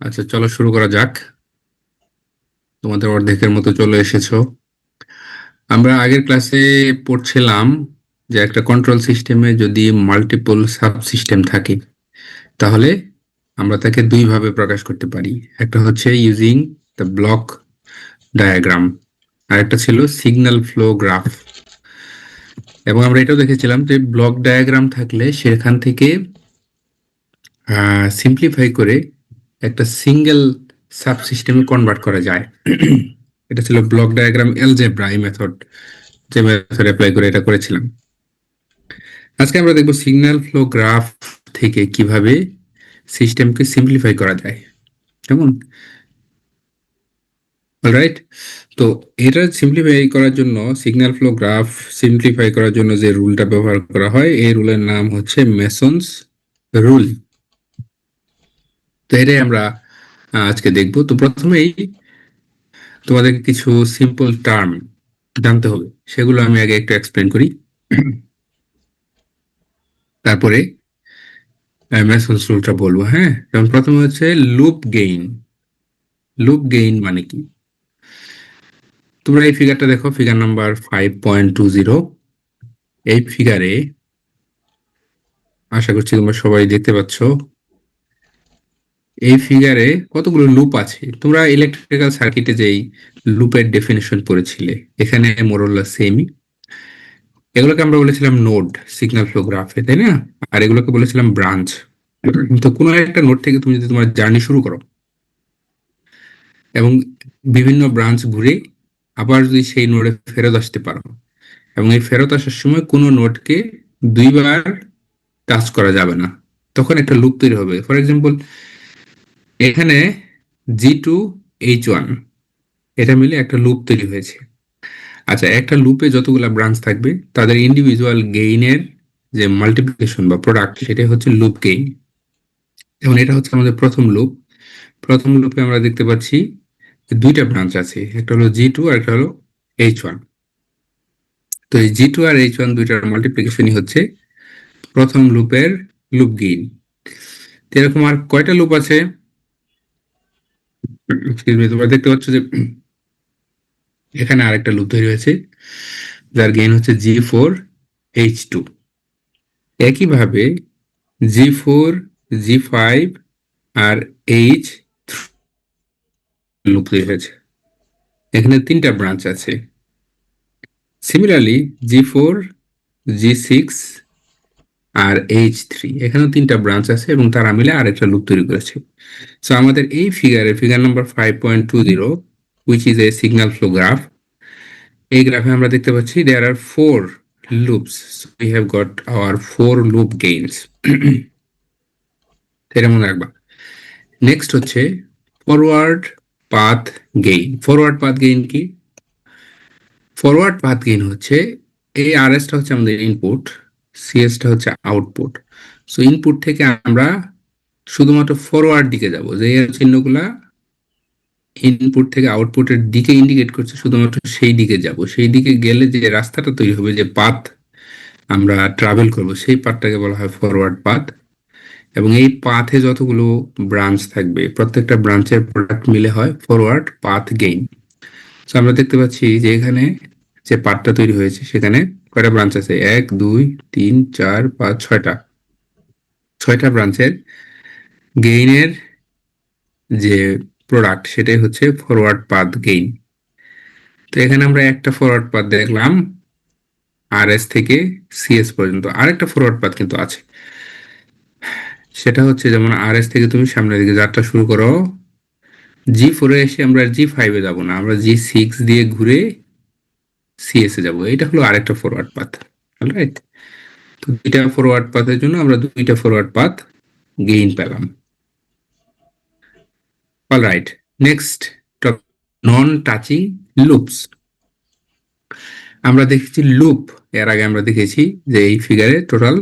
আচ্ছা, চলো শুরু করা যাক। তোমাদের অর্ধেকের মতো চলে এসেছো। আমরা আগের ক্লাসে পড়ছিলাম যে একটা কন্ট্রোল সিস্টেমে যদি মাল্টিপল সাব সিস্টেম থাকে তাহলে আমরা তাকে দুই ভাবে প্রকাশ করতে পারি। একটা হচ্ছে ইউজিং দ্য ব্লক ডায়াগ্রাম, আর একটা ছিল সিগন্যাল ফ্লো গ্রাফ। এবং আমরা এটাও দেখেছিলাম যে ব্লক ডায়াগ্রাম থাকলে সেখান থেকে সিম্পলিফাই করে একটা সিঙ্গেল সাব সিস্টেমে কনভার্ট করা যায়। এটা ছিল ব্লক ডায়াগ্রাম এলজেব্রা, এই মেথড, যে মেথড অ্যাপ্লাই করে এটা করেছিলাম। আজকে আমরা দেখব সিগন্যাল ফ্লো গ্রাফ থেকে কিভাবে সিস্টেমকে সিম্পলিফাই করা যায়। কেমন? অলরাইট। তো এটা সিম্পলিফাই করার জন্য, সিগন্যাল ফ্লো গ্রাফ সিম্পলিফাই করার জন্য যে রুলটা ব্যবহার করা হয়, এই রুলের নাম হচ্ছে মেসনস রুল। তো এটাই আমরা আজকে দেখব। তো প্রথমেই তোমাদেরকে কিছু সিম্পল টার্ম জানতে হবে, সেগুলো আমি আগে একটু এক্সপ্লেন করি, তারপরে মেসনস রুলটা বলবো। হ্যাঁ, যেমন প্রথমে হচ্ছে লুপ গেইন। লুপ গেইন মানে কি? তোমরা এই ফিগারটা দেখো, ফিগার নাম্বার 5.20। এই ফিগারে আশা করছি তোমরা সবাই দেখতে পাচ্ছ, এই ফিগারে কতগুলো লুপ আছে। তোমরা ইলেকট্রিক্যাল সার্কিটে যেই লুপের ডেফিনেশন পড়েছিলে, এখানে মোরল্লা সেমই। এগুলোকে আমরা বলেছিলাম নোড সিগন্যাল ফ্লো গ্রাফে, তাই না? আর এগুলোকে বলেছিলাম ব্রাঞ্চ। তো কোনো একটা নোড থেকে তুমি যদি তোমার জার্নি শুরু করো এবং বিভিন্ন ব্রাঞ্চ ঘুরে আবার যদি সেই নোডে ফেরত আসতে পারো, এবং এই ফেরত আসার সময় কোনো নোডকে দুইবার টাচ করা যাবে না, তখন একটা লুপ তৈরি হবে। ফর এক্সাম্পল, এখানে G2H1 এটা মিলে একটা লুপ তৈরি হয়েছে। আচ্ছা, একটা লুপে যতগুলা ব্রাঞ্চ থাকবে তাদের ইন্ডিভিজুয়াল গেইনের যে মাল্টিপ্লিকেশন বা প্রোডাক্ট, সেটাই হচ্ছে লুপ গেইন। এবং এটা হচ্ছে আমাদের প্রথম লুপ। প্রথম লুপে আমরা দেখতে পাচ্ছি যে দুইটা ব্রাঞ্চ আছে, একটা হলো G2 আর একটা হলো H1। তো এই G2 আর H1 দুইটার মাল্টিপ্লিকেশনই হচ্ছে প্রথম লুপের লুপ গেইন। এরকম আর কয়টা লুপ আছে? তোমরা দেখতে পাচ্ছ যে এখানে আরেকটা লুপ তৈরি হয়েছে, যার গেইন হচ্ছে G4H2। একইভাবে G4, G5 আর H লুপ তৈরি হয়েছে। এখানে তিনটা ব্রাঞ্চ আছে। সিমিলারলি G4, G6 আর H3, এখানেও তিনটা ব্রাঞ্চ আছে এবং তারা মিলে আরেকটা লুপ তৈরি করেছে। সো আমাদের এই ফিগারে, figure number 5.20, which is a signal flow graph, এই গ্রাফে আমরা দেখতে পাচ্ছি there are four loops. So we have got our four loop gains. এটা মনে রাখবা। নেক্সট হচ্ছে forward path gain. Forward path gain কি? ফরওয়ার্ড পাথ গেইন হচ্ছে, এই আরএসটা হচ্ছে আমাদের ইনপুট, সিএসটা হচ্ছে আউটপুট। সো ইনপুট থেকে আমরা শুধুমাত্র ফরওয়ার্ড দিকে যাব, যে চিহ্নগুলা ইনপুট থেকে আউটপুটের দিকে ইন্ডিকেট করছে, শুধুমাত্র সেই দিকে যাব। সেই দিকে গেলে যে রাস্তাটা তৈরি হবে, যে পাথ আমরা ট্রাভেল করব, সেই পাথটাকে বলা হয় ফরওয়ার্ড পাথ। এবং এই পাথে যতগুলো ব্রাঞ্চ থাকবে, প্রত্যেকটা ব্রাঞ্চের প্রোডাক্ট মিলে হয় ফরওয়ার্ড পাথ গেইন। তো আমরা দেখতে পাচ্ছি যে এখানে যে পাথটা তৈরি হয়েছে, সেখানে কয়টা ব্রাঞ্চ আছে? 1, 2, 3, 4, 5, 6টা। 6টা ব্রাঞ্চের গেইনের যে প্রোডাক্ট, সেটাই হচ্ছে ফরওয়ার্ড পাথ গেইন। তো এখানে আমরা একটা ফরওয়ার্ড পাথ দেখলাম আরএস থেকে সিএস পর্যন্ত। আরেকটা ফরওয়ার্ড পাথ কিন্তু আছে, সেটা হচ্ছে যেমন আরএস থেকে তুমি সামনের দিকে যাত্রা শুরু করো, G4 এ এসে আমরা G5 এ যাব না, আমরা G6 দিয়ে ঘুরে সিএস এ যাব। এটা হলো আরেকটা ফরওয়ার্ড পাথ। অলরাইট। তো দুইটা ফরওয়ার্ড পাথের জন্য আমরা দুইটা ফরওয়ার্ড পাথ গেইন পেলাম। অলরাইট, নেক্সট নন টাচিং লুপস। আমরা দেখেছি লুপ, এর আগে আমরা দেখেছি যে এই ফিগারে টোটাল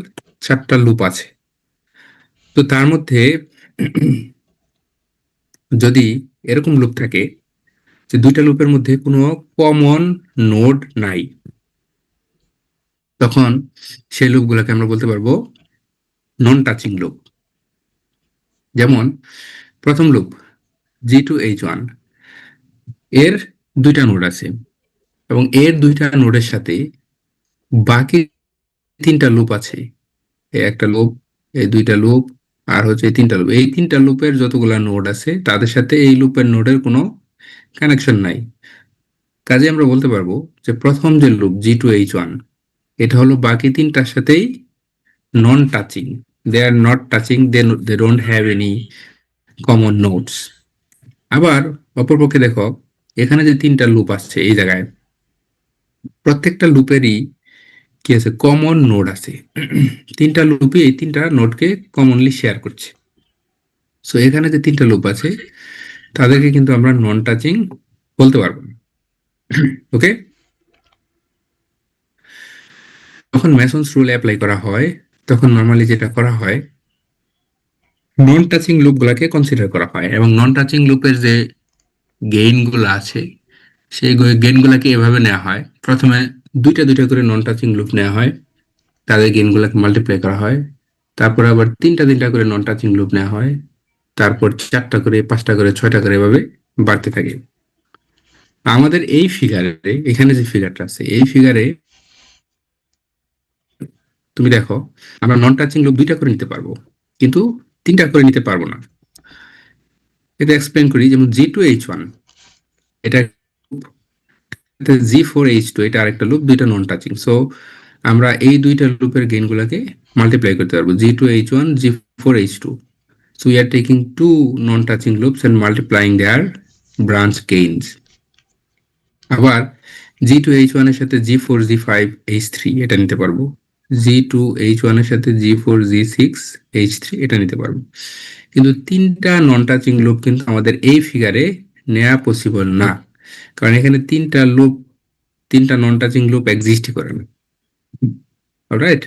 4টা লুপ আছে। তো তার মধ্যে যদি এরকম লুপ থাকে যে দুইটা লুপের মধ্যে কোনো কমন নোড নাই, তখন সেই লুপগুলোকে আমরা বলতে পারবো নন টাচিং লুপ। যেমন প্রথম লুপ, G2H1 এর দুইটা নোড আছে এবং এর দুইটা নোডের সাথে বাকি তিনটা লুপ আছে। এই একটা লুপ, এই দুইটা লুপ, আর হচ্ছে এই তিনটা লুপ। এই তিনটা লুপের যতগুলা নোড আছে তাদের সাথে এই লুপের নোডের কোনো কানেকশন নাই। কাজে আমরা বলতে পারবো যে প্রথম যে লুপ G2H1 এটা হলো বাকি তিনটার সাথেই non touching. They are not touching, they don't have any common nodes. আবার অপরপক্ষে দেখো, এখানে যে তিনটা লুপ আসছে এই জায়গায়, প্রত্যেকটা লুপেরই কি আছে, কমন নোড আছে। তিনটা লুপই এই তিনটা নোডকে কমনলি শেয়ার করছে। সো এখানে যে তিনটা লুপ আছে তাদেরকে কিন্তু আমরা নন টাচিং বলতে পারবো না। ওকে, যখন মেসন্স রুল অ্যাপ্লাই করা হয় তখন নর্মালি যেটা করা হয়, নন টাচিং লুপগুলোকে কনসিডার করা হয় এবং নন টাচিং লুপের যে গেইনগুলো আছে সেই গেইনগুলোকে এভাবে নেওয়া হয়। প্রথমে দুইটা দুইটা করে নন টাচিং লুপ নেওয়া হয়, তাদের গেইনগুলোকে মাল্টিপ্লাই করা হয়। তারপর আবার তিনটা তিনটা করে নন টাচিং লুপ নেওয়া হয়, তারপর চারটা করে, পাঁচটা করে, ছয়টা করে এভাবে বাড়তে থাকে। আমাদের এই ফিগারে, এখানে যে ফিগারটা আছে এই ফিগারে তুমি দেখো, আমরা নন টাচিং লুপ দুইটা করে নিতে পারবো কিন্তু তিনটা করে নিতে পারবো না। এটা এক্সপ্লেন করি। যেমন G2H1 এটা, G4H2 এটা আরেকটা লুপ, দুইটা নন টাচিং। সো আমরা এই দুইটা লুপের গেইনগুলোকে মাল্টিপ্লাই করতে পারবো, G2H1, G4H2. So we are taking two non-touching loops and multiplying their branch gains. আবার G2H1 এর সাথে G4, G5, H3 এটা নিতে পারবো, G2H1 এর সাথে G4, G6, H3 এটা নিতে পারবো। কিন্তু তিনটা নন টাচিং লুপ কিন্তু আমাদের এই ফিগারে নেওয়া পসিবল না, কারণ এখানে তিনটা লুপ, তিনটা নন টাচিং লুপ এক্সিস্টই করে না। অলরাইট,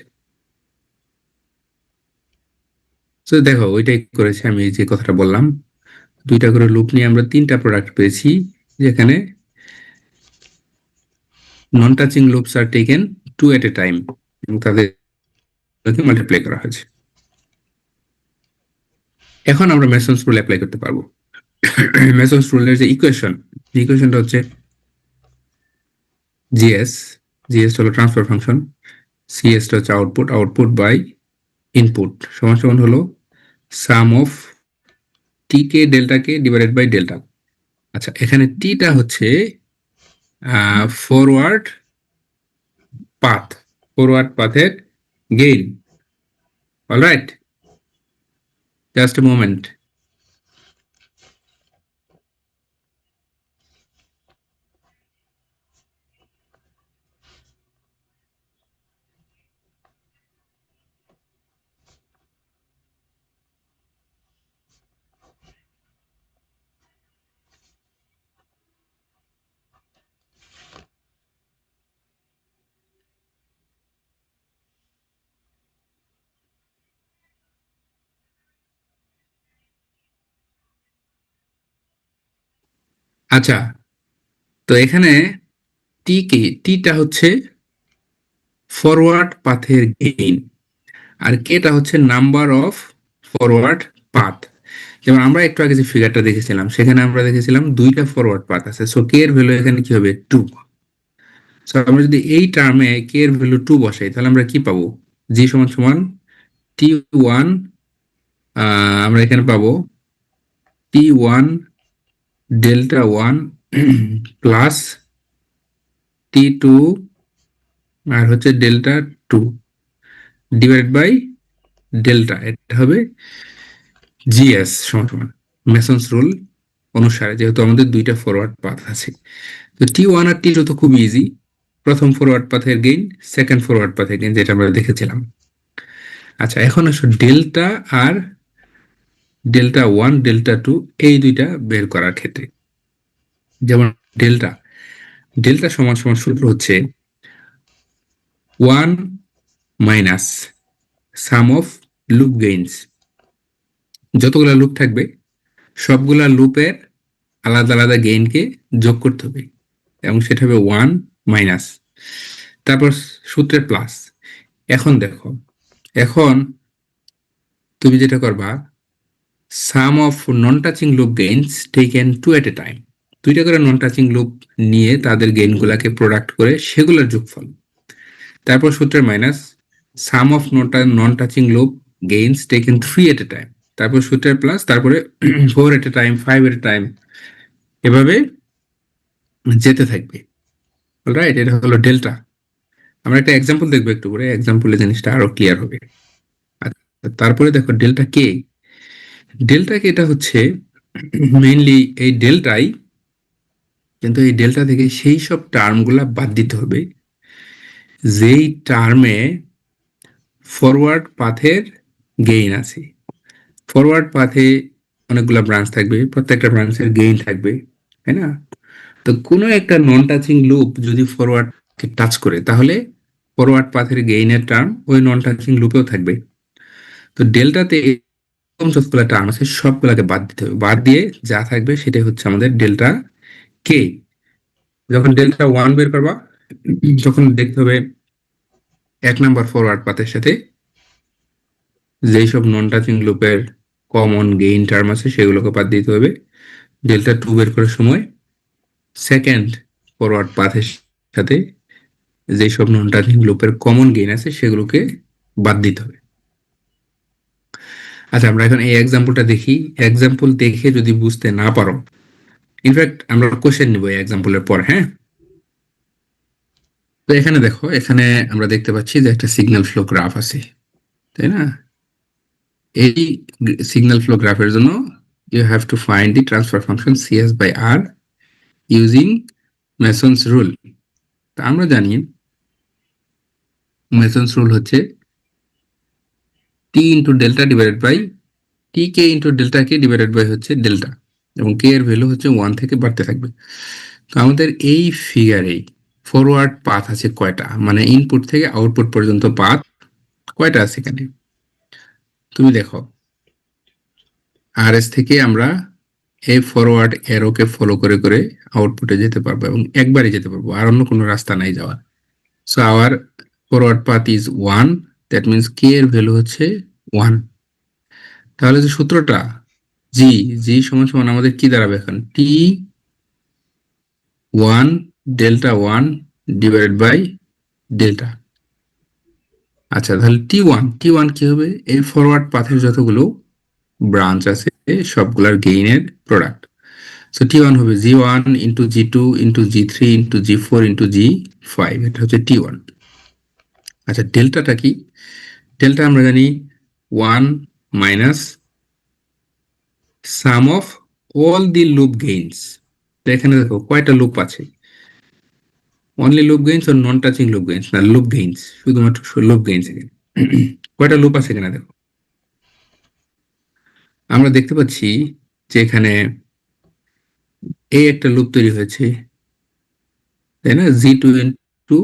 তো দেখো ওইটাই করেছি আমি, যে কথাটা বললাম, দুইটা করে লুপ নিয়ে আমরা তিনটা প্রোডাক্ট পেয়েছি, যেখানে non touching loops are taken two at a time এবং তাদেরকে মাল্টিপ্লাই করা হয়েছে। এখন আমরা মেসন্স রুল অ্যাপ্লাই করতে পারবো। মেসন্স রুলের যে ইকুয়েশনটা হচ্ছে জিএস, জিএস হলো ট্রান্সফার ফাংশন, সিএস হচ্ছে আউটপুট, আউটপুট বাই ইনপুট সমান সমান হলো sum of T K delta K divided by delta. আচ্ছা, এখানে টিটা হচ্ছে ফরওয়ার্ড পাথ, ফরওয়ার্ড পাথের gain. Alright, just a moment. আচ্ছা, তো এখানে টিটা হচ্ছে ফরওয়ার্ড পাথের গেইন, আর কেটা হচ্ছে নাম্বার অফ ফরওয়ার্ড পাথ। যেমন আমরা একটু আগে যে ফিগারটা দেখেছিলাম সেখানে আমরা দেখেছিলাম দুইটা ফরওয়ার্ড পাথ আছে, সো কে এর ভ্যালু এখানে কি হবে, 2। সো আমরা যদি এই টার্মে কে এর ভ্যালু 2 বসাই তাহলে আমরা কি পাবো, জি সমান সমান T1, আমরা এখানে পাবো T1 ডেল্টা 1 প্লাস T2 আর হচ্ছে ডেল্টা 2 ডিভাইড বাই ডেল্টা। এটা হবে জিএস সমান সমান মেসন্স রুল অনুসারে, যেহেতু আমাদের দুইটা ফরওয়ার্ড পাথ আছে। তো T1 আর T2 তো খুব ইজি, প্রথম ফরওয়ার্ড পাথের গেইন, সেকেন্ড ফরওয়ার্ড পাথের গেইন, যেটা আমরা দেখেছিলাম। আচ্ছা, এখন আসো ডেল্টা আর ডেল্টা 1, ডেল্টা 2 এই দুইটা বের করার ক্ষেত্রে। যেমন ডেল্টা, ডেল্টা সমান সমান সূত্র হচ্ছে 1 minus some of loop gains. যতগুলা লুপ থাকবে সবগুলা লুপের আলাদা আলাদা গেইনকে যোগ করতে হবে এবং সেটা হবে 1 মাইনাস, তারপর সূত্রের প্লাস। এখন দেখো, এখন তুমি যেটা করবা, sum of non touching loop gains taken two at a time, দুইটা করে নন টাচিং লুপ নিয়ে তাদের গেইনগুলোকে প্রোডাক্ট করে সেগুলোর যোগফল। তারপর সূত্রের minus some of non touching loop gains taken three at a time, তারপর সূত্রের প্লাস, তারপরে four at a time, five at a time, এভাবে যেতে থাকবে। অলরাইট, এটা হলো ডেল্টা। আমরা একটা এক্সাম্পল দেখবো একটু করে, এক্সাম্পলে জিনিসটা আরো ক্লিয়ার হবে। তারপরে দেখো ডেল্টা কে। ডেল্টা কে এটা হচ্ছে মেইনলি এই ডেল্টাই, কিন্তু এই ডেল্টা থেকে সেই সব টার্মগুলা বাদ দিতে হবে যেই টার্মে ফরওয়ার্ড পাথের গেইন আছে। ফরওয়ার্ড পাথে অনেকগুলো ব্রাঞ্চ থাকবে, প্রত্যেকটা ব্রাঞ্চের গেইন থাকবে, তাই না? তো কোনো একটা নন টাচিং লুপ যদি ফরওয়ার্ডকে টাচ করে, তাহলে ফরওয়ার্ড পাথের গেইনের টার্ম ওই নন টাচিং লুপেও থাকবে। তো ডেল্টাতে যতগুলো টার্ম আছে সবগুলোকে বাদ দিতে হবে, বাদ দিয়ে যা থাকবে সেটাই হচ্ছে আমাদের ডেল্টা কে। যখন ডেল্টা ওয়ান বের করবা, তখন দেখতে হবে এক নাম্বার ফরওয়ার্ড পাথের সাথে যেই সব নন টাচিং লুপের কমন গেইন টার্ম আছে সেগুলোকে বাদ দিতে হবে। ডেল্টা টু বের করার সময় সেকেন্ড ফরওয়ার্ড পাথের সাথে যেই সব নন টাচিং লুপের কমন গেইন আছে সেগুলোকে বাদ দিতে হবে। আচ্ছা, আমরা এখন এই এক্সাম্পলটা দেখি। এক্সাম্পল দেখে যদি বুঝতে না পারো, ইনফ্যাক্ট আমরা কোশ্চেন নিব এই এক্সাম্পলের পর, হ্যাঁ? তো এখানে দেখো, এখানে আমরা দেখতে পাচ্ছি যে একটা সিগন্যাল ফ্লো গ্রাফ আছে, তাই না? এই সিগন্যাল ফ্লো গ্রাফের জন্য you have to find the transfer function CS by R using Mason's rule. তা আমরা জানি মেসনস রুল হচ্ছে T into delta divided by T K into delta K divided by হচ্ছে ডেল্টা, এবং কে এর value হচ্ছে ওয়ান থেকে বাড়তে থাকবে। তো আমাদের এই ফিগারে ফরওয়ার্ড পাথ আছে কয়টা, মানে ইনপুট থেকে আউটপুট পর্যন্ত পাথ কয়টা আছে এখানে তুমি দেখো। আর এস থেকে আমরা এই ফরওয়ার্ড এরোকে ফলো করে করে আউটপুটে যেতে পারবো, এবং একবারই যেতে পারবো, আর অন্য কোনো রাস্তা নাই যাওয়ার। So our forward path is one, that means K এর ভ্যালু হচ্ছে ওয়ান। তাহলে যে সূত্রটা জি, জি সমান সমান আমাদের কি দাঁড়াবে এখন, T one delta one divided by delta. আচ্ছা, তাহলে টি ওয়ান কি হবে, এই ফরওয়ার্ড পাথের যতগুলো ব্রাঞ্চ আছে সবগুলার গেইনের প্রোডাক্ট। সো টি ওয়ান হবে G one into G two into G three into G four into G five, এটা হচ্ছে টি ওয়ান। আচ্ছা, ডেল্টাটা কি? ডেল্টা আমরা জানি one minus some of all the loop gains. এখানে দেখো কয়টা লুপ আছে, অনলি লুপ গেইনস আর নন টাচিং লুপ গেইনস না, লুপ গেইনস, শুধুমাত্র লুপ গেইনস এখানে। কয়টা লুপ আছে এখানে দেখো, আমরা দেখতে পাচ্ছি যে এখানে এই একটা লুপ তৈরি হয়েছে, তাই না? G two into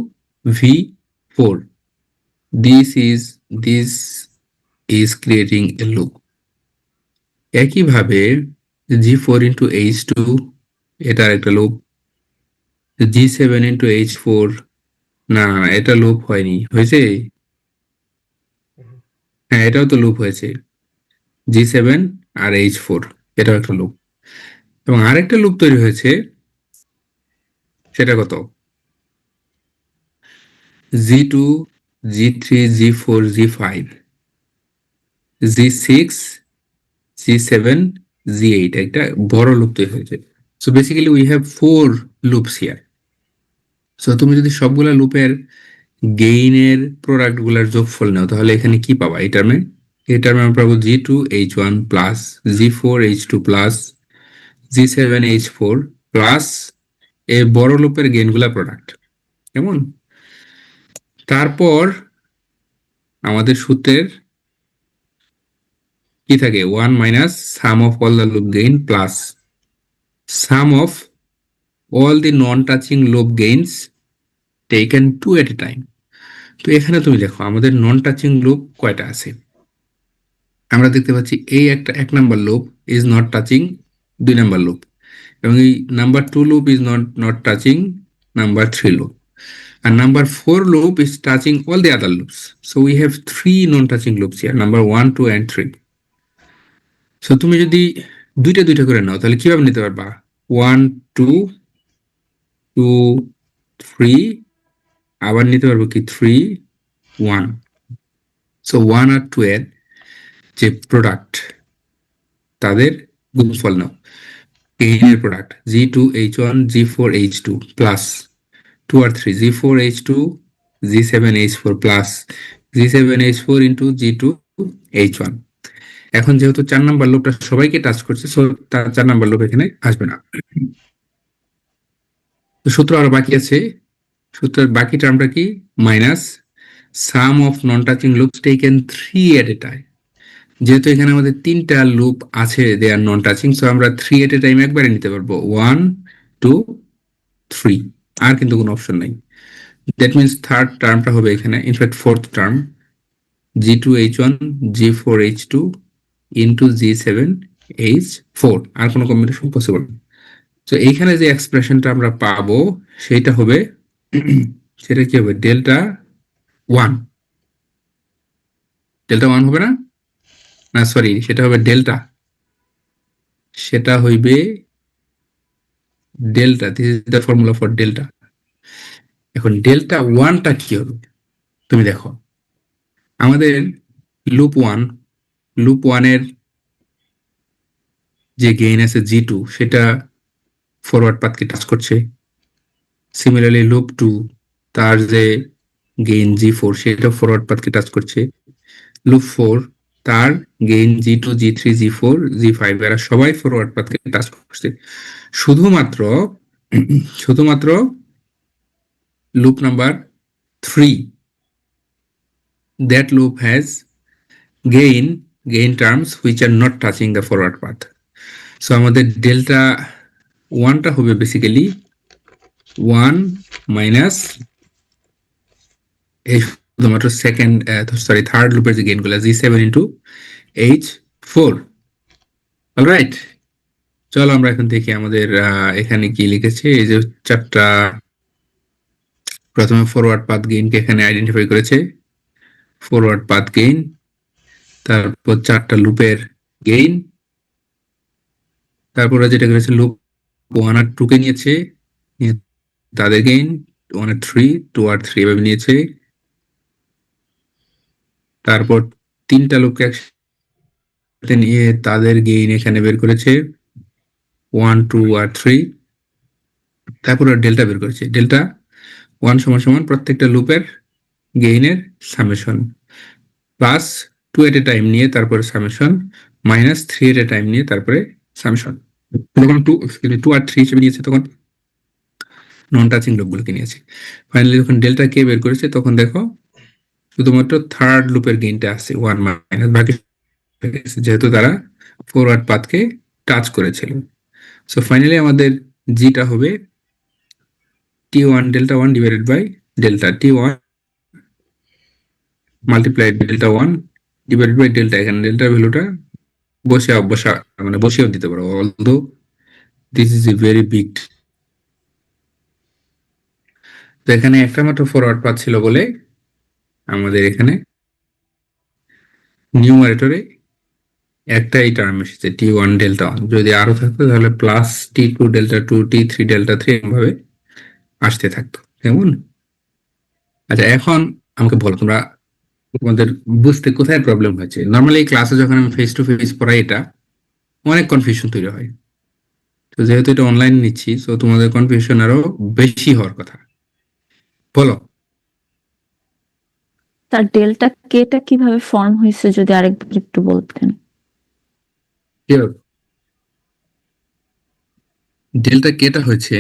V four, this is creating a loop. একইভাবে G four into H two, এটার একটা loop. G seven into H four, না না না, এটা লুপ হয়নি, হয়েছে? হ্যাঁ, এটাও তো লুপ হয়েছে, জি সেভেন আর এইচ ফোর, এটাও একটা লুপ। এবং আরেকটা লুপ তৈরি হয়েছে, সেটা কত, G two, G three, G four, G five, G six, G seven, G eight, একটা বড় লুপ তৈরি হয়েছে। So basically we have four loops here. So তুমি যদি সবগুলা লুপের গেইনের প্রোডাক্ট গুলার যোগফল নাও, তাহলে এখানে কি পাবা এই টার্মে আমরা পাবো G two H one plus G four H two plus G seven H four plus এই বড় লুপের গেইনগুলা প্রোডাক্ট, কেমন? তারপর আমাদের সূত্রের কি থাকে, one minus some of all the loop gain plus some of all the non touching loop gains taken two at a time. তো এখানে তুমি দেখো আমাদের নন টাচিং লুপ কয়টা আছে। আমরা দেখতে পাচ্ছি এই একটা এক number loop is not touching দুই নাম্বার লুপ, এবং এই number two loop is not touching number three loop, and number 4 loop is touching all the other loops. So we have three non-touching loops here, number 1, 2 and 3. So তুমি যদি দুইটা দুইটা করে নাও তাহলে কিভাবে নিতে পারবা? 1 2 2 3, আবার নিতে পারবো কি 3 1। সো 1 আর 2 এর যে প্রোডাক্ট, তাদের গুণফল নাও। এর প্রোডাক্ট G2H1 G4H2 প্লাস 2 আর 3 G4H2 G7H4 plus G7H4 into G2H1। এখন যেহেতু 4 নাম্বার লুপটা সবাইকে টাচ করছে, সো তার 4 নাম্বার লুপ এখানে আসবে না। তো সূত্র আরো বাকি আছে। সূত্রের বাকি টার্মটা কি? Minus some of non touching loops taken 3 at a time. যেহেতু এখানে আমাদের 3টা লুপ আছে, দে আর নন টাচিং, সো আমরা 3 এট এ টাইম একবারে নিতে পারবো, 1 2 3, আর কিন্তু কোনো অপশন নাই। দ্যাট মিনস থার্ড টার্মটা হবে এখানে, in fact fourth term, G2H1 G4H2 into G7H4, আর কোনো কম্বিনেশন পসিবল। তো এইখানে যে এক্সপ্রেশনটা আমরা পাবো সেটা হবে সেটা কি হবে? Delta one. ডেল্টা ওয়ান হবে না? না সরি, সেটা হবে ডেল্টা, সেটা হইবে delta. This is the formula for delta. এখন ডেল্টা ওয়ানটা কি হবে? তুমি দেখো, আমাদের লুপ ওয়ান, লুপ ওয়ানের যে গেইন আছে G2, সেটা ফরওয়ার্ড পাথকে টাচ করছে। সিমিলারলি লুপ টু, তার যে গেইন G4 সেটা ফরওয়ার্ড পাথকে টাচ করছে। লুপ 4, তার gain G2 G3 G4 G5 এরা সবাই ফরওয়ার্ড পাথকে টাচ করছে। শুধুমাত্র শুধুমাত্র loop number 3, that loop has gain terms which are not touching the forward path. So আমাদের ডেল্টা ওয়ানটা হবে বেসিক্যালি 1 মাইনাস এই শুধুমাত্র সেকেন্ড সরি থার্ড লুপের যে গেইনগুলো G7 ইন্টু H4। অলরাইট, চলো আমরা এখন দেখি আমাদের এখানে কি লিখেছে। এই যে চারটা, প্রথমে ফরওয়ার্ড পাথ গেইনকে এখানে আইডেন্টিফাই করেছে, ফরওয়ার্ড পাথ গেইন, তারপর চারটা লুপের গেইন, তারপরে যেটা করেছে লুপ 1 আর 2 কে নিয়েছে, তাদের গেইন 1 আর 3 2 আর 3 এভাবে নিয়েছে। তারপর তিনটা লুপকে একসাথে নিয়ে তাদের গেইন এখানে বের করেছে 1 2 আর 3। তারপর ডেল্টা বের করেছে। ডেল্টা 1 সমান সমান প্রত্যেকটা লুপের গেইনের summation, plus 2 at a time নিয়ে তারপরে summation, minus 3 at a time নিয়ে তারপরে সামেশন। যখন 2 আর 3 হিসেবে নিয়েছে তখন নন টাচিং লুপগুলোকে নিয়েছে। ফাইনালি যখন ডেল্টা কে বের করেছে তখন দেখো শুধুমাত্র থার্ড লুপের গেইনটা আছে 1 মাইনাস, বাকি যেহেতু তারা ফরওয়ার্ড পাথকে টাচ করেছিল। সো ফাইনালি আমাদের জিটা হবে T1 delta 1 divided by delta T1 multiplied delta 1 divided by delta. এখানে ডেল্টার ভ্যালুটা বসেও দিতে পারো, although this is a very big. তো এখানে একটা মাত্র ফরওয়ার্ড পাথ ছিল বলে আমাদের এখানে নিউমারেটরে একটাই টার্ম এসেছে T1 ডেল্টা 1। যদি আরো থাকতো তাহলে plus T2 delta 2 T3 delta 3 এভাবে আসতে থাকতো, কেমন? আচ্ছা, এখন আমাকে বলো তোমরা, তোমাদের বুঝতে কোথায় প্রবলেম হয়েছে? নর্মালি ক্লাসে যখন আমি ফেস টু ফেস পড়াই এটা অনেক কনফিউশন তৈরি হয়। তো যেহেতু এটা অনলাইন নিচ্ছি, তো তোমাদের কনফিউশন আরো বেশি হওয়ার কথা। বলো। তার ডেল্টা কেটা কিভাবে ফর্ম হয়েছে যদি আরেকবার একটু বলতেন। ডেল্টা কেটা হয়েছে,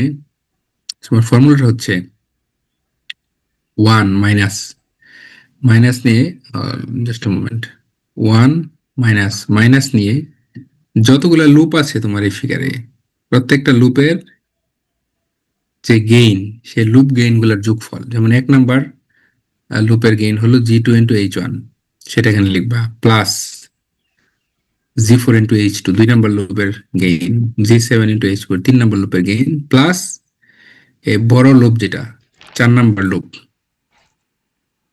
তোমার ফর্মুলাটা হচ্ছে 1 মাইনাস মাইনাস নিয়ে, just a moment, 1 minus minus নিয়ে যতগুলো লুপ আছে তোমার এই ফিগারে, প্রত্যেকটা লুপের যে গেইন, সে লুপ গেইন গুলোর যোগফল। যেমন 1 নাম্বার লুপের গেইন হলো G2 ইন্টু H1, সেটা এখানে লিখবা, plus G4 into H2 2 number লুপের gain, G7 into H4 3 number লুপের গেইন, প্লাস এই বড় লুপ যেটা 4 নাম্বার লুপ,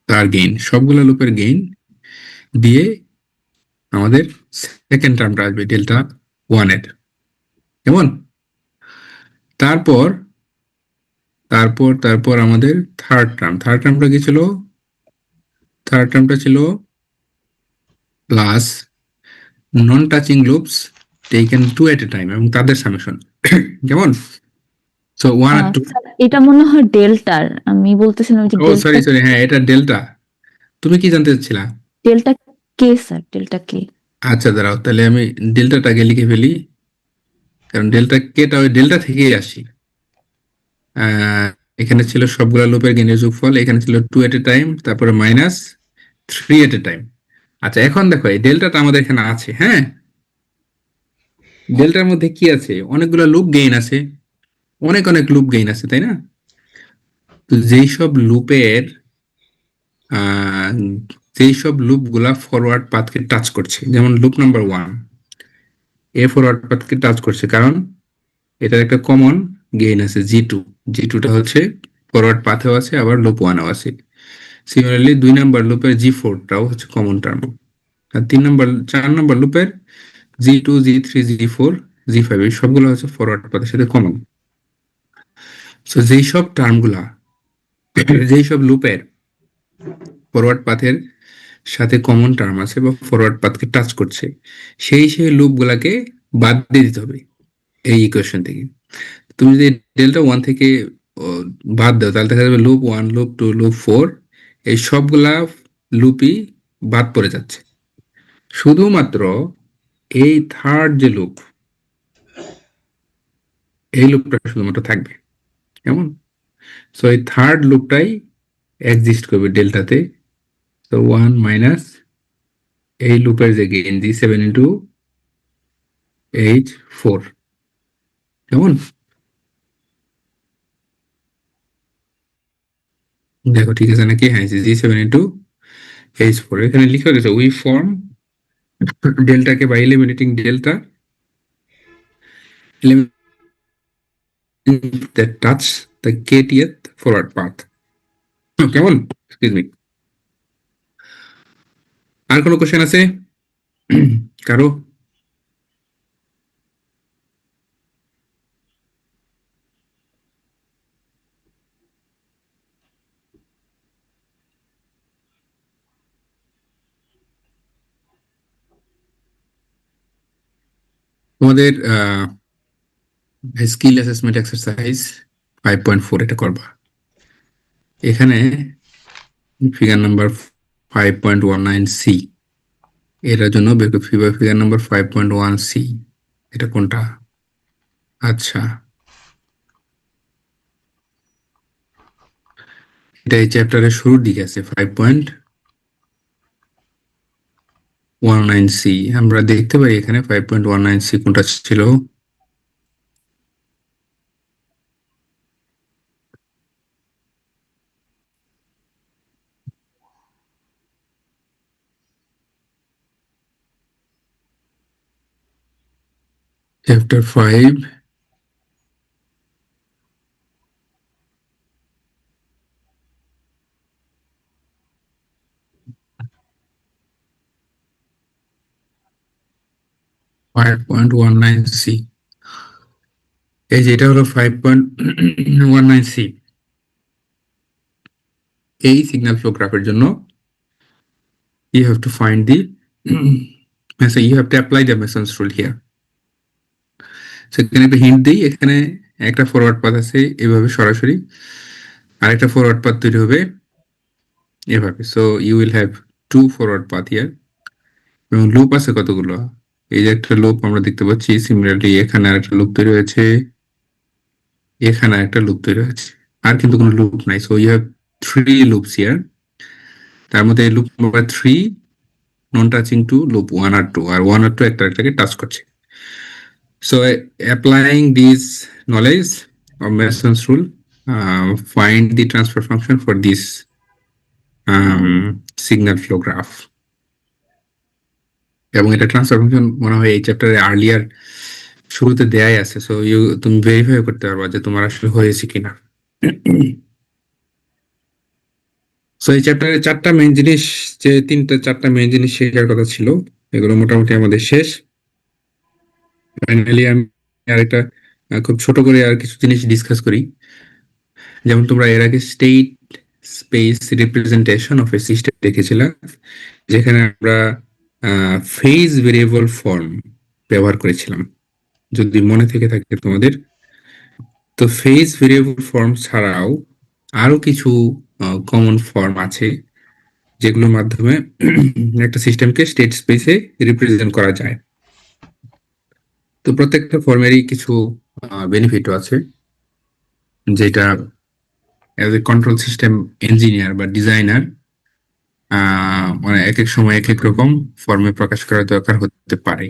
তার গেইন। সবগুলো লুপের গেইন দিয়ে আমাদের সেকেন্ড টার্মটা আসবে ডেল্টা ওয়ানের। কেমন? তারপর তারপর তারপর আমাদের থার্ড টার্মটা কি ছিল? থার্ড টার্মটা ছিল plus non touching loops taken two at a time এবং তাদের সামেশন। কেমন? সো ওয়ান আর টু। স্যার, এটা মনে হয় ডেল্টার, আমি বলতেছিলাম যে ও ডেল্টা। সরি সরি, হ্যাঁ এটা ডেল্টা। তুমি কি জানতে চাচ্ছিলা? ডেল্টা কে স্যার, ডেল্টা কে? আচ্ছা দাঁড়াও, তাহলে আমি ডেল্টাটাকে লিখে ফেলি, কারণ ডেল্টা কেটা ওই ডেল্টা থেকেই আসি। আহ, এখানে ছিল সবগুলা লুপের গেইনের যোগফল, এখানে ছিল টু এট এ টাইম, তারপরে minus three at a time. আচ্ছা এখন দেখো এই ডেল্টাটা আমাদের এখানে আছে, হ্যাঁ। ডেল্টার মধ্যে কি আছে? অনেকগুলো লুপ গেইন আছে, অনেক অনেক লুপ গেইন আছে, তাই না? তো যেই সব লুপ গুলা ফরওয়ার্ড পাথকে টাচ করছে, যেমন লুপ নাম্বার ওয়ান, এ ফরওয়ার্ড পাথকে টাচ করছে, কারণ এটার একটা কমন গেইন আছে জি টুটা হচ্ছে ফরওয়ার্ড পাথেও আছে, আবার লুপ ওয়ানও আছে। সিমিলারলি 2 নম্বর লুপের জি4টাও হচ্ছে কমন টার্ম। আর 4 নম্বর লুপের জি2, জি3, জি4, জি5 এই সবগুলো হচ্ছে ফরওয়ার্ড পাথের সাথে কমন। সো যেই সব লুপের ফরওয়ার্ড পাথের সাথে কমন টার্ম আছে বা ফরওয়ার্ড পাথকে টাচ করছে, সেই লুপ গুলাকে বাদ দিয়ে দিতে হবে এই ইকুয়েশন থেকে। তুমি যদি ডেল্টা ওয়ান থেকে ও, বাদ দাও, তাহলে দেখা যাবে loop one, loop two, loop four এই সবগুলা লুপই বাদ পড়ে যাচ্ছে। শুধুমাত্র এই থার্ড যে লুপ, এই লুপটা শুধুমাত্র থাকবে। কেমন? সো এই থার্ড লুপটাই এক্সিস্ট করবে ডেল্টাতে। তো ওয়ান মাইনাস এই লুপের যে গেইন G7 × H4। কেমন? দেখো ঠিক আছে নাকি? হ্যাঁ, G7 × H4 এখানে লিখে গেছে উই ফর্ম ডেল্টাকে by eliminating delta that touch the kth forward path. কেমন? Excuse me. আর কোনো কোশ্চেন আছে কারো? তোমাদের স্কিল অ্যাসেসমেন্ট এক্সারসাইজ 5.4 এটা করবা। এখানে ফিগার নাম্বার 5.19C এটার জন্য ফিগার নাম্বার 5.1C এটা কোনটা? আচ্ছা, এটা এই চ্যাপ্টারের শুরুর দিকে আছে 5.19C। আমরা দেখতে পাই এখানে 5.19C কোনটা ছিল? Chapter 5 5.19C। এই যে এটা হলো 5.19C। এই সিগন্যাল ফ্লো গ্রাফের জন্য you have to find the you have to apply the Mason's rule here. সেখানে একটা হিন্ট দিই, এখানে একটা ফরওয়ার্ড পাথ আছে এভাবে সরাসরি, আর একটা ফরওয়ার্ড পাথ তৈরি হবে এভাবে। So you will have two forward path here, এবং লুপ আছে কতগুলো? এই যে একটা লুপ আমরা দেখতে পাচ্ছি, সিমিলারলি এখানে আরেকটা লুপ তৈরি হয়েছে, এখানে একটা লুপ তৈরি হয়েছে, আর কিন্তু কোনো লুপ নাই। So you have three loops here. তার মধ্যে loop number 3 non touching to loop 1 আর 2, আর 1 আর 2 একটাকে টাচ করছে। So applying this knowledge of Mason's rule, find the transfer function for this signal flow graph. এবং এটা ট্রান্সফার ফাংশন মনে হয় এই চ্যাপ্টারে আর্লিয়ার শুরুতে দেয়াই আছে। সো তুমি ভেরিফাই করতে পারবা যে তোমার আসলে হয়েছে কিনা। সো এই চ্যাপ্টারে চারটা মেইন জিনিস শেখার কথা ছিল। এগুলো মোটামুটি আমাদের শেষ। ফাইনালি আমি আরেকটা খুব ছোট করে আর কিছু জিনিস ডিসকাস করি। যেমন তোমরা এর আগে state space representation of a system দেখেছিলাম, যেখানে আমরা ফেজ ভেরিয়েবল ফর্ম ব্যবহার করেছিলাম, যদি মনে থেকে থাকে তোমাদের। তো ফেজ ভেরিয়েবল ফর্ম ছাড়াও আরো কিছু কমন ফর্ম আছে, যেগুলোর মাধ্যমে একটা সিস্টেমকে স্টেট স্পেসে রিপ্রেজেন্ট করা যায়। তো প্রত্যেকটা ফর্মেরই কিছু বেনিফিটও আছে, যেটা as a control system engineer বা ডিজাইনার মানে এক এক সময় এক এক রকম ফর্মে প্রকাশ করার দরকার হতে পারে।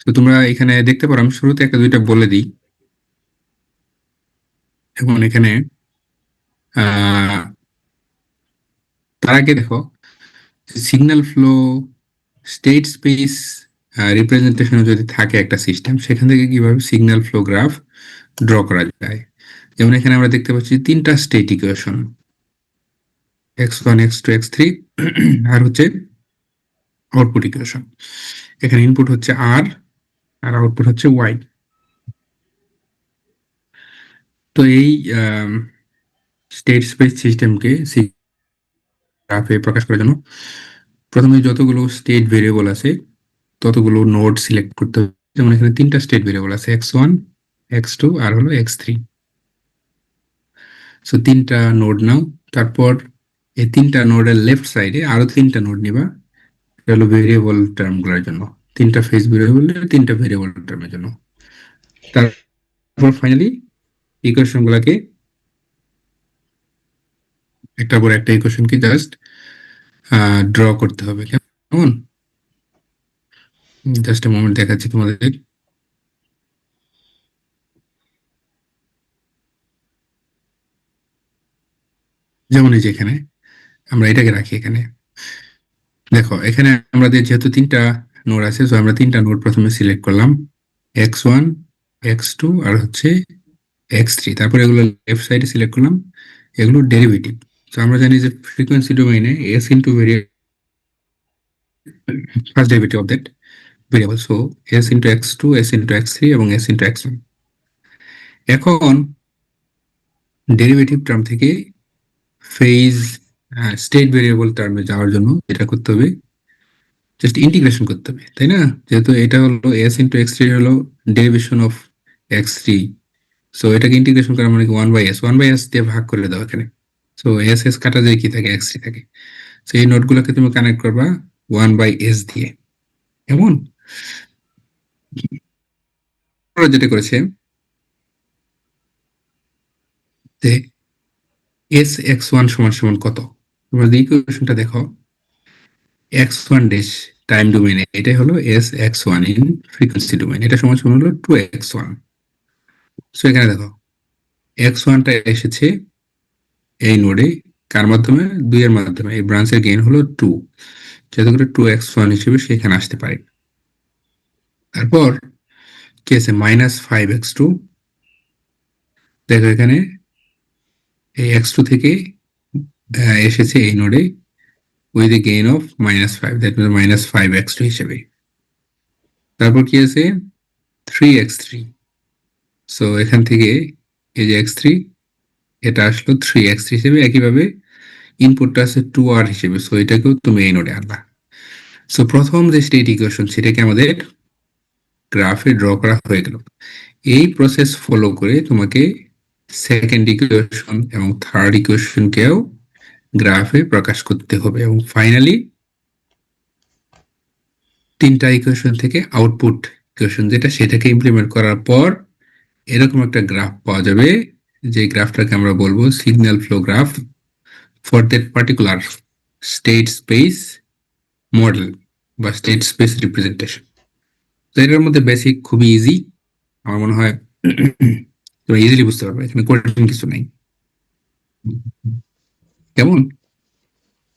তো তোমরা এখানে দেখতে পারো, আমি শুরুতে একটা দুইটা বলে দিই। এবং এখানে আহ তার আগে দেখো, signal flow state space representation যদি থাকে একটা সিস্টেম, সেখান থেকে কিভাবে সিগন্যাল ফ্লো গ্রাফ ড্র করা যায়। যেমন এখানে আমরা দেখতে পাচ্ছি তিনটা state equation, x1 x2 x3, আর হচ্ছে আউটপুট ইকুয়েশন। এখানে ইনপুট হচ্ছে আর আর আউটপুট হচ্ছে ওয়াই। তো এই স্টেট স্পেস সিস্টেমকে গ্রাফে প্রকাশ করার জন্য প্রথমে যতগুলো স্টেট ভেরিয়েবল আছে ততগুলো নোড সিলেক্ট করতে হবে। যেমন এখানে তিনটা স্টেট ভেরিয়েবল আছে, x1 x2 আর হলো x3। সো তিনটা নোড নাও। তারপর এই তিনটা নোডের লেফট সাইডে আরো তিনটা নোড নিবা, এটা হলো ভেরিয়েবল টার্মগুলোর জন্য, তিনটা ফেজ ভেরিয়েবল, তিনটা ভেরিয়েবল টার্মের জন্য। তারপর ফাইনালি ইকুয়েশন গুলাকে একটা পর একটা ইকুয়েশনকে জাস্ট ড্র করতে হবে। কেমন? জাস্ট মোমেন্ট দেখাচ্ছি তোমাদের। যেমন এই যে এখানে আমরা এটাকে রাখি। এখানে দেখো, এখানে আমাদের যেহেতু তিনটা নোড আছে, তো আমরা তিনটা নোড প্রথমে সিলেক্ট করলাম, x1 x2 আর হচ্ছে x3। তারপর এগুলো লেফট সাইডে সিলেক্ট করলাম, এগুলো ডেরিভেটিভ। তো আমরা জানি যে ফ্রিকোয়েন্সি ডোমেইনে s into variable, first derivative of that variable, so s into x2 s into x3 এবং s ইনটু x1। এখন ডেরিভেটিভ টার্ম থেকে ফেজ স্টেট ভেরিয়েবল টার্মে যাওয়ার জন্য এটা করতে হবে, জাস্ট ইন্টিগ্রেশন করতে হবে, তাই না? যেহেতু এটা হলো s ইনটু x3 হলো ডেরিভেশন অফ x3, সো এটাকে ইন্টিগ্রেশন করা মানে ওয়ান বাই এস দিয়ে ভাগ করে দাও এখানে। সো এস এস কাটা যায়, কি থাকে, x3 থাকে। সো এই নোটগুলোকে তুমি কানেক্ট করবা 1/s দিয়ে। এমন যেটা করেছে যে s(x1) সমান সমান কত, তোমরা যদি ইকুয়েশনটা দেখো, x1 ড্যাশ টাইম ডোমেইনে এটাই হলো s(x1) ইন ফ্রিকোয়েন্সি ডোমেইন, এটা সমান সমান হলো 2x1। সো এখানে দেখো, x1টা এসেছে এই নোডে, কার মাধ্যমে? 2 এর মাধ্যমে। এই ব্রাঞ্চের গেইন হলো 2, যাতে করে 2x1 হিসেবে সেখানে আসতে পারে। তারপর কি আছে, -5x2। দেখো এখানে এই x2 থেকে এসেছে এই নোডে with a gain of -5, that means -5x2 হিসেবে। তারপর কি আছে, 3x3। সো এখান থেকে এই যে x3, এটা আসলো 3x3 হিসেবে। একইভাবে ইনপুটটা আছে 2r হিসেবে, সো এটাকেও তুমি এই নোডে আনলা। সো প্রথম যে স্টেট ইকুয়েশন, সেটাকে আমাদের গ্রাফে ড্র করা হয়ে গেল। এই প্রসেস ফলো করে তোমাকে সেকেন্ড ইকুয়েশন এবং থার্ড ইকুয়েশনকেও গ্রাফে প্রকাশ করতে হবে, এবং ফাইনালি তিনটা ইকুয়েশন থেকে আউটপুট ইকুয়েশন যেটা, সেটাকে ইমপ্লিমেন্ট করার পর এরকম একটা গ্রাফ পাওয়া যাবে, যে গ্রাফটাকে আমরা বলবো signal flow graph for that particular state space model বা স্টেট স্পেস রিপ্রেজেন্টেশন। তো এটার মধ্যে বেসিক খুবই ইজি, আমার মনে হয় তোমরা ইজিলি বুঝতে পারবে, এখানে কঠিন কিছু নাই। কেমন?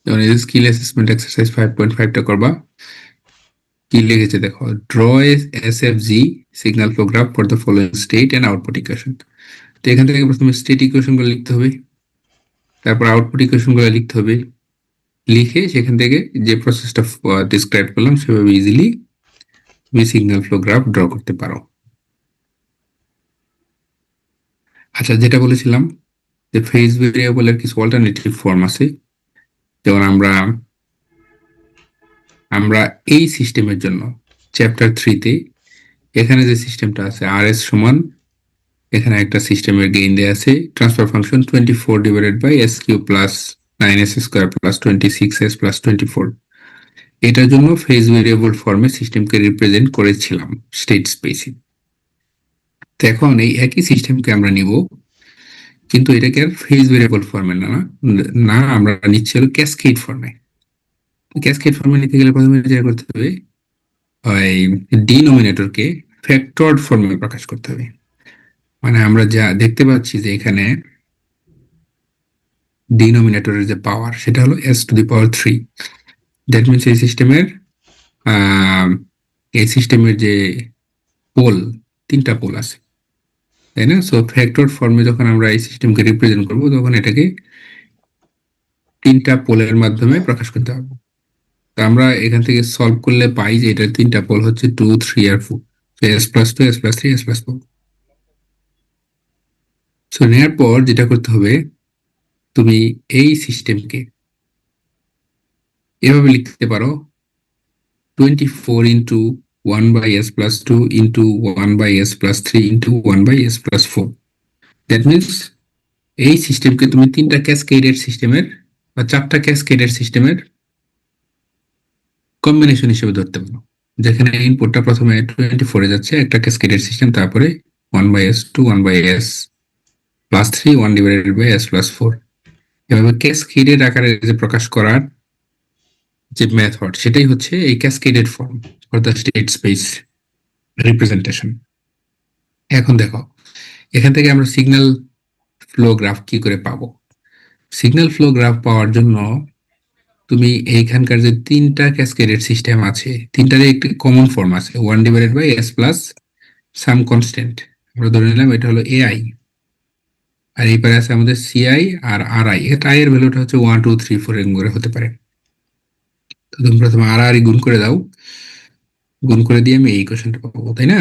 যেমন এই স্কিল অ্যাসেসমেন্ট এক্সারসাইজ 5.5টা করবা, কি লিখেছে দেখো, draw SFG signal flow graph for the following state and output equation. তো এখান থেকে প্রথমে স্টেট ইকুয়েশন গুলো লিখতে হবে, তারপর আউটপুট ইকুয়েশন গুলো লিখতে হবে, লিখে সেখান থেকে যে প্রসেসটা ডিসক্রাইব করলাম সেভাবে ইজিলি তুমি সিগন্যাল ফ্লো গ্রাফ ড্র করতে পারো। আচ্ছা, যেটা বলেছিলাম যে ফেজ ভেরিয়েবলের কিছু অল্টারনেটিভ ফর্ম আছে, যেমন আমরা আমরা এই সিস্টেমের জন্য চ্যাপ্টার 3-তে এখানে যে সিস্টেমটা আছে আর এস সমান, এখানে একটা সিস্টেমের গেইন দেয়া আছে transfer function 24 divided by s cube plus 9s square plus 26s plus 24। এটার জন্য ফেজ ভেরিয়েবল ফর্মে সিস্টেমকে রিপ্রেজেন্ট করেছিলাম স্টেট স্পেসে। তো এখন এই একই সিস্টেমকে আমরা নিব, কিন্তু এটাকে আর ফেজ ভেরিয়েবল ফর্মে না না আমরা নিচ্ছি হলো ক্যাসকেড ফর্মে। ক্যাসকেড ফর্মে নিতে গেলে প্রথমে যেটা করতে হবে, ওই ডিনোমিনেটরকে ফ্যাক্টরড ফর্মে প্রকাশ করতে হবে। মানে আমরা যা দেখতে পাচ্ছি যে এখানে ডিনোমিনেটরের যে পাওয়ার সেটা হলো s⁻³ দ্যাট মিনস এই সিস্টেমের যে পোল, 3টা পোল আছে, তাই না? সো ফ্যাক্টর ফর্মে যখন আমরা এই সিস্টেমকে রিপ্রেজেন্ট করবো তখন এটাকে 3টা পোলের মাধ্যমে প্রকাশ করতে হবে। তো আমরা এখান থেকে সলভ করলে পাই যে এটার 3টা পোল হচ্ছে 2, 3 আর 4। s+2, s+3, s+4। সো নেওয়ার পর যেটা করতে হবে, তুমি এই সিস্টেমকে এভাবে লিখতে পারো 24 into 1/s+2 into 1/s+3 into 1/s+4। That means এই সিস্টেমকে তুমি 3টা ক্যাসকেডেড সিস্টেমের বা 4টা ক্যাসকেডেড সিস্টেমের কম্বিনেশন হিসেবে ধরতে পারো, যেখানে ইনপুটটা প্রথমে 24-এ যাচ্ছে একটা ক্যাসকেডেড সিস্টেম, তারপরে 1/s2, 1/s+3, 1 divided by s+4। এভাবে ক্যাসকেডেড আকারে যে প্রকাশ করার যে মেথড, সেটাই হচ্ছে এই cascaded form for the state space representation. এখন দেখো, এখান থেকে আমরা সিগন্যাল ফ্লো গ্রাফ কি করে পাবো। সিগন্যাল ফ্লো গ্রাফ পাওয়ার জন্য তুমি এইখানকার যে 3টা ক্যাসকেডেড সিস্টেম আছে, 3টারই একটি কমন ফর্ম আছে, 1 divided by s plus some constant. আমরা ধরে নিলাম এটা হলো ai, আর এই পারে আছে আমাদের সিআই আর আরআই। এটা আই এর ভ্যালুটা হচ্ছে 1, 2, 3, 4 এরকম করে হতে পারে। তো তুমি প্রথমে আর আর গুণ করে দাও, গুণ করে দিয়ে আমি এই ইকুয়েশনটা পাবো, তাই না?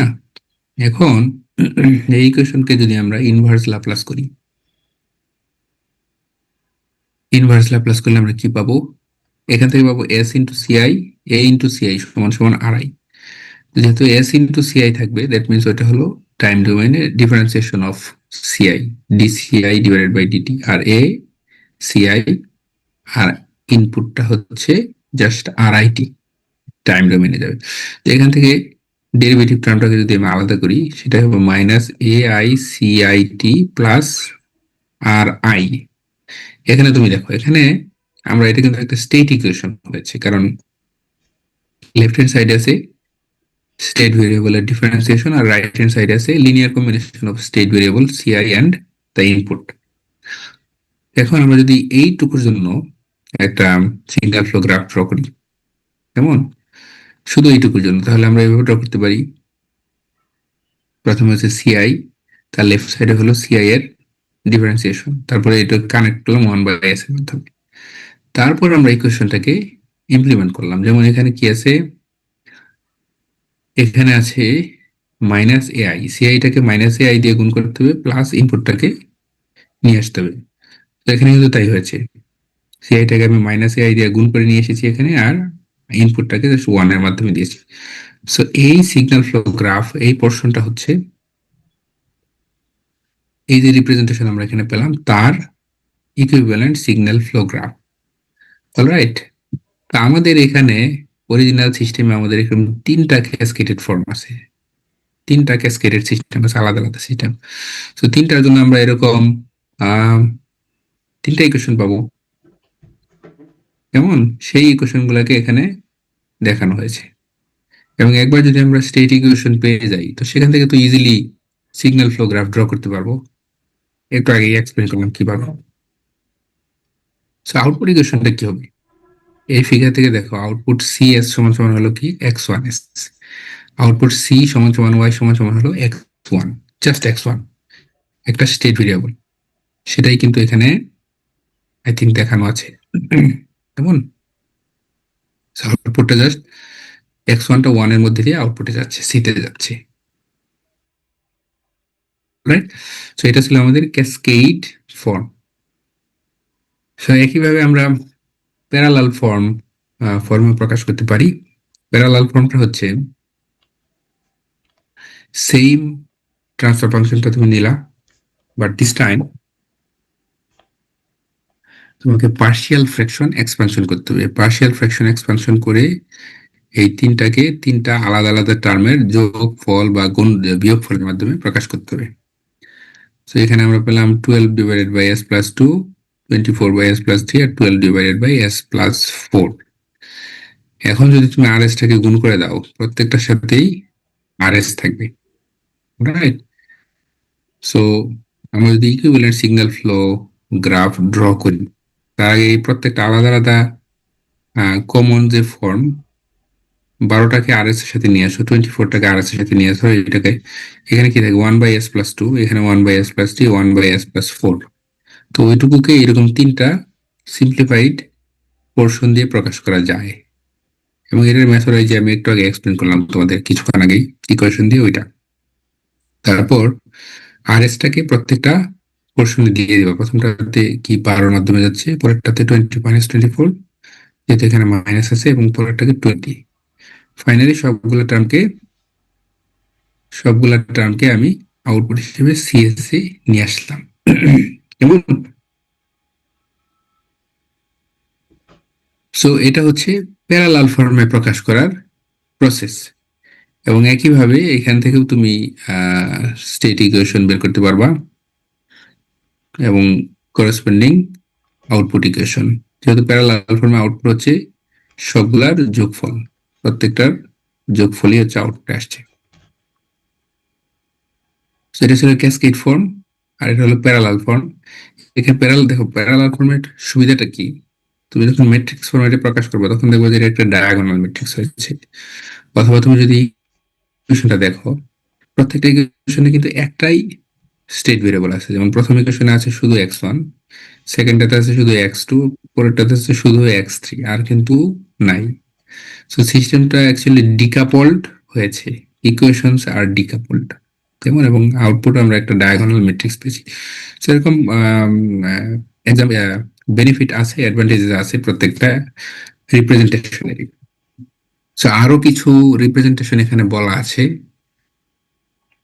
এখন এই ইকুয়েশনকে যদি আমরা ইনভার্স ল্যাপ্লাস করি, ইনভার্স ল্যাপ্লাস করলে আমরা কি পাবো? এখান থেকে পাবো s into CI, a into CI সমান সমান আরআই। যেহেতু s ইন্টু সিআই থাকবে, দ্যাট মিনস ওটা হলো টাইম ডোমেইনে differentiation of CI, DCI divided by DT, আর এ সিআই, আর ইনপুটটা হচ্ছে জাস্ট আরআইটি, টাইম ডোমেইনে যাবে। তো এখান থেকে ডেরিভেটিভ টার্মটাকে যদি আমি আলাদা করি, সেটা হবে minus A I CIT plus আর আই। এখানে তুমি দেখো, এখানে আমরা এটা কিন্তু একটা স্টেট ইকুয়েশন হয়েছে, কারণ লেফট হ্যান্ড সাইডে আছে স্টেট ভেরিয়েবলের ডিফারেন্সিয়েশন, আর রাইট হ্যান্ড সাইডে আছে linear combination of state variable CI and the input. এখন আমরা যদি এইটুকুর জন্য একটা সিঙ্গেল ফ্লো গ্রাফ ড্র করি, কেমন, শুধু এইটুকুর জন্য, তাহলে আমরা এভাবে ড্র করতে পারি। প্রথমে হচ্ছে সিআই, তার লেফট সাইডে হলো সিআই এর ডিফারেন্সিয়েশন, তারপরে এটা কানেক্ট করলাম 1/s এর মাধ্যমে। তারপর আমরা ইকুয়েশনটাকে ইমপ্লিমেন্ট করলাম। যেমন এখানে কি আছে, এখানে আছে মাইনাস এআই, সিআইটাকে মাইনাস এআই দিয়ে গুণ করতে হবে, প্লাস ইনপুটটাকে নিয়ে আসতে হবে। তো এখানে কিন্তু তাই হয়েছে, সিআইটাকে আমি মাইনাস এআই দিয়ে গুণ করে নিয়ে এসেছি এখানে, আর ইনপুটটাকে জাস্ট 1 এর মাধ্যমে দিয়েছি। সো এই সিগন্যাল ফ্লো গ্রাফ এই পোর্শনটা হচ্ছে এই যে রিপ্রেজেন্টেশন আমরা এখানে পেলাম তার equivalent signal flow graph. Alright, তো আমাদের এখানে অরিজিনাল সিস্টেমে আমাদের এখানে 3টা ক্যাসকেডেড ফর্ম আছে, 3টা ক্যাসকেডেড সিস্টেম আছে, আলাদা আলাদা সিস্টেম। তো 3টার জন্য আমরা এরকম 3টা ইকুয়েশন পাবো, যেমন সেই ইকুয়েশন গুলাকে এখানে দেখানো হয়েছে। এবং একবার যদি আমরা স্টেট ইকুয়েশন পেয়ে যাই, তো সেখান থেকে তো easily signal flow graph draw করতে পারবো। একটু আগে এক্সপ্লেন করলাম কিভাবে। সো আউটপুট ইকুয়েশনটা কি হবে, এই ফিগার থেকে দেখো, আউটপুট সি এস সমান সমান হলো কি x1s, আউটপুট সি সমান সমান ওয়াই সমান সমান হলো x1, জাস্ট x1, একটা স্টেট ভেরিয়েবল। সেটাই কিন্তু এখানে আই থিঙ্ক দেখানো আছে, কেমন। আউটপুটটা জাস্ট x1টা 1 এর মধ্যে দিয়ে আউটপুটে যাচ্ছে, সিতে যাচ্ছে, রাইট? সো এটা ছিল আমাদের ক্যাসকেড ফর্ম। সো একইভাবে আমরা প্যারালাল ফর্মে প্রকাশ করতে পারি। প্যারালাল ফর্মটা হচ্ছে সেম ট্রান্সফার ফাংশনটা তুমি নিলা, বাট দিস টাইম তোমাকে পার্শিয়াল ফ্র্যাকশন এক্সপানশন করতে হবে। পার্শিয়াল ফ্র্যাকশন এক্সপানশন করে এই তিনটা আলাদা আলাদা টার্মের যোগ ফল বা গুণ বিয়োগ ফলের মাধ্যমে প্রকাশ করতে হবে। তো এখানে আমরা পেলাম 12 divided by s plus 2, 24 by s plus 3 আর 12 ডিভাইডেড বাই s প্লাস 4। এখন যদি তুমি আর টাকে গুণ করে দাও, প্রত্যেকটার সাথেই আর থাকবে, রাইট? সো আমরা যদি equivalent signal flow graph draw করি, তার আগে এই প্রত্যেকটা আলাদা আলাদা কমন যে ফর্ম, 12টাকে আর এর সাথে নিয়ে আসো, 24টাকে আর এর সাথে নিয়ে আসো, এটাকে এখানে কি থাকে 1/s+2, এখানে 1/s+3, 1/s+4। তো ওইটুকুকে এরকম তিনটা সিম্পলিফাইড পোর্শন দিয়ে প্রকাশ করা যায়, এবং এটার মেথড যে আমি একটু আগে এক্সপ্লেন করলাম তোমাদের কিছুক্ষণ আগেই, ইকুয়েশন দিয়ে ওইটা। তারপর আর টাকে প্রত্যেকটা পোর্শনে দিয়ে দিবা। প্রথমটাতে কি 12 মাধ্যমে যাচ্ছে, পরেরটাতে 20 - 24, যেহেতু এখানে মাইনাস আছে, এবং পরেরটাকে 20। ফাইনালি সবগুলা টার্মকে আমি আউটপুট হিসেবে সিএসসি নিয়ে আসলাম। এবং সো এটা হচ্ছে প্যারালাল ফর্মে প্রকাশ করার প্রসেস। এবং একইভাবে এখান থেকেও তুমি স্টেট ইকুয়েশন বের করতে পারবা এবং করেসপন্ডিং আউটপুট ইকুয়েশন। যেহেতু প্যারালাল ফর্মে আউটপুট হচ্ছে সবগুলার যোগফল, প্রত্যেকটার যোগফলই হচ্ছে আউটপুটে আসছে। সেটা ছিল ক্যাসকেড ফর্ম, আর এটা হলো প্যারালাল ফর্ম। এখানে দেখো প্যারালাল ফর্মেট সুবিধাটা কি, তুমি যখন ম্যাট্রিক্স ফর্মেটে প্রকাশ করবে তখন দেখবে যে এটা একটা ডায়াগোনাল ম্যাট্রিক্স হয়েছে। অথবা তুমি যদি ইকুয়েশনটা দেখো, প্রত্যেকটা ইকুয়েশনে কিন্তু একটাই স্টেট ভেরিয়েবল আছে। যেমন প্রথম ইকুয়েশনে আছে শুধু x1, সেকেন্ডটাতে আছে শুধু x2, পরেরটাতে আছে শুধু x3, আর কিন্তু নাই। সো সিস্টেমটা অ্যাকচুয়ালি ডিকাপল্ড হয়েছে, ইকুয়েশনস আর ডিকাপল্ড, কেমন? এবং আউটপুট আমরা একটা ডায়াগোনাল ম্যাট্রিক্স পেয়েছি। সেরকম এক্সাম বেনিফিট আছে, অ্যাডভান্টেজেস আছে প্রত্যেকটা রিপ্রেজেন্টেশনেরই। সো আরো কিছু রিপ্রেজেন্টেশন এখানে বলা আছে।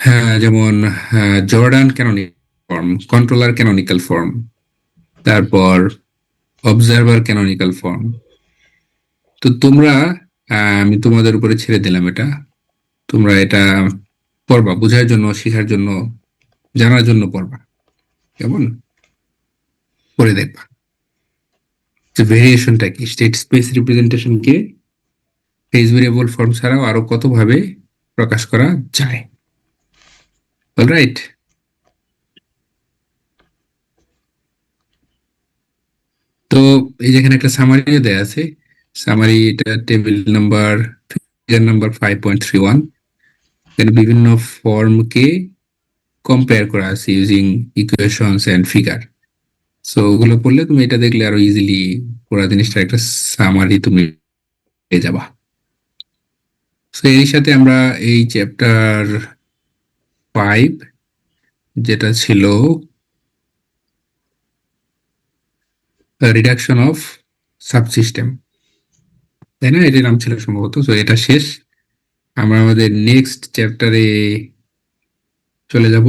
হ্যাঁ, যেমন Jordan canonical form, controller canonical form, তারপর অবজারভার ক্যানোনিক্যাল ফর্ম। তো তোমরা আমি তোমাদের উপরে ছেড়ে দিলাম এটা, তোমরা এটা পড়বা, বোঝার জন্য, শেখার জন্য, জানার জন্য পড়বা, কেমন? পড়ে দেখবা যে ভেরিয়েশনটা কি, স্টেট স্পেস রিপ্রেজেন্টেশনকে ফেজ ভেরিয়েবল ফর্ম ছাড়াও আরো কত ভাবে প্রকাশ করা যায়। অলরাইট। তো এই যেখানে একটা সামারিও দেয়া আছে, সামারি এটা টেবিল নাম্বার, ফিগার নাম্বার 5.31। এখানে বিভিন্ন ফর্মকে কম্পেয়ার করা আছে using equations and figure. So ওগুলো পড়লে তুমি এটা দেখলে আরো ইজিলি পুরো জিনিসটা একটা সামারি তুমি পেয়ে যাবা। সো এর সাথে আমরা এই চ্যাপ্টার 5, যেটা ছিল রিডাকশন অফ সাবসিস্টেম, তাই না? এটার নাম ছিল সম্ভবত। তো এটা শেষ, আমরা আমাদের নেক্সট চ্যাপ্টারে চলে যাব।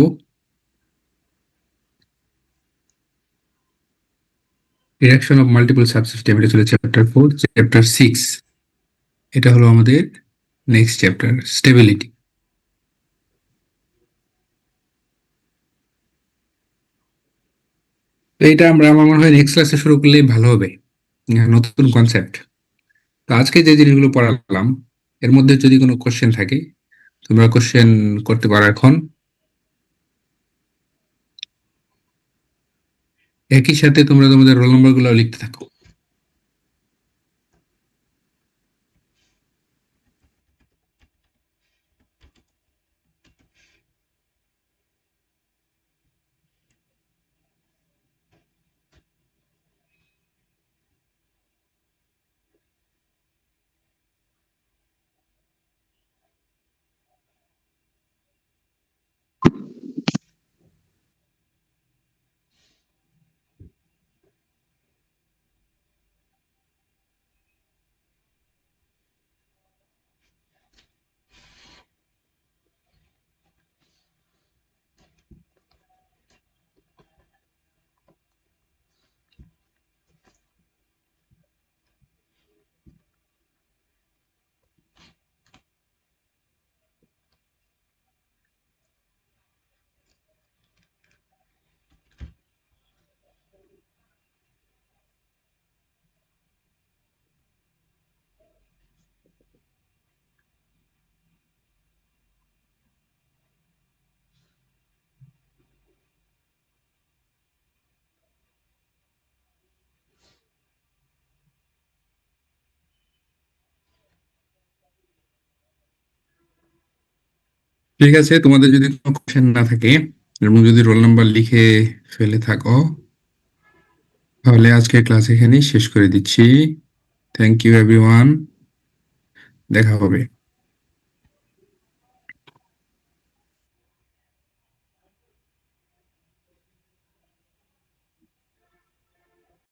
রিডাকশন অফ মাল্টিপল সাবসিস্টেম, এটা ছিল চ্যাপ্টার 4। চ্যাপ্টার 6, এটা হলো আমাদের নেক্সট চ্যাপ্টার, স্টেবিলিটি। তো এটা আমার মনে হয় নেক্সট ক্লাসে শুরু করলেই ভালো হবে, নতুন কনসেপ্ট। তো আজকে যে জিনিসগুলো পড়ালাম, এর মধ্যে যদি কোনো কোশ্চেন থাকে তোমরা কোশ্চেন করতে পারো এখন। একই সাথে তোমরা তোমাদের রোল নাম্বার গুলো লিখতে থাকো। ঠিক আছে, তোমাদের যদি কোনো কোশ্চেন না থাকে এবং যদি রোল নাম্বার লিখে ফেলে থাকো, তাহলে আজকের ক্লাস এখানেই শেষ করে দিচ্ছি। থ্যাংক ইউ এভরিওয়ান, দেখা হবে।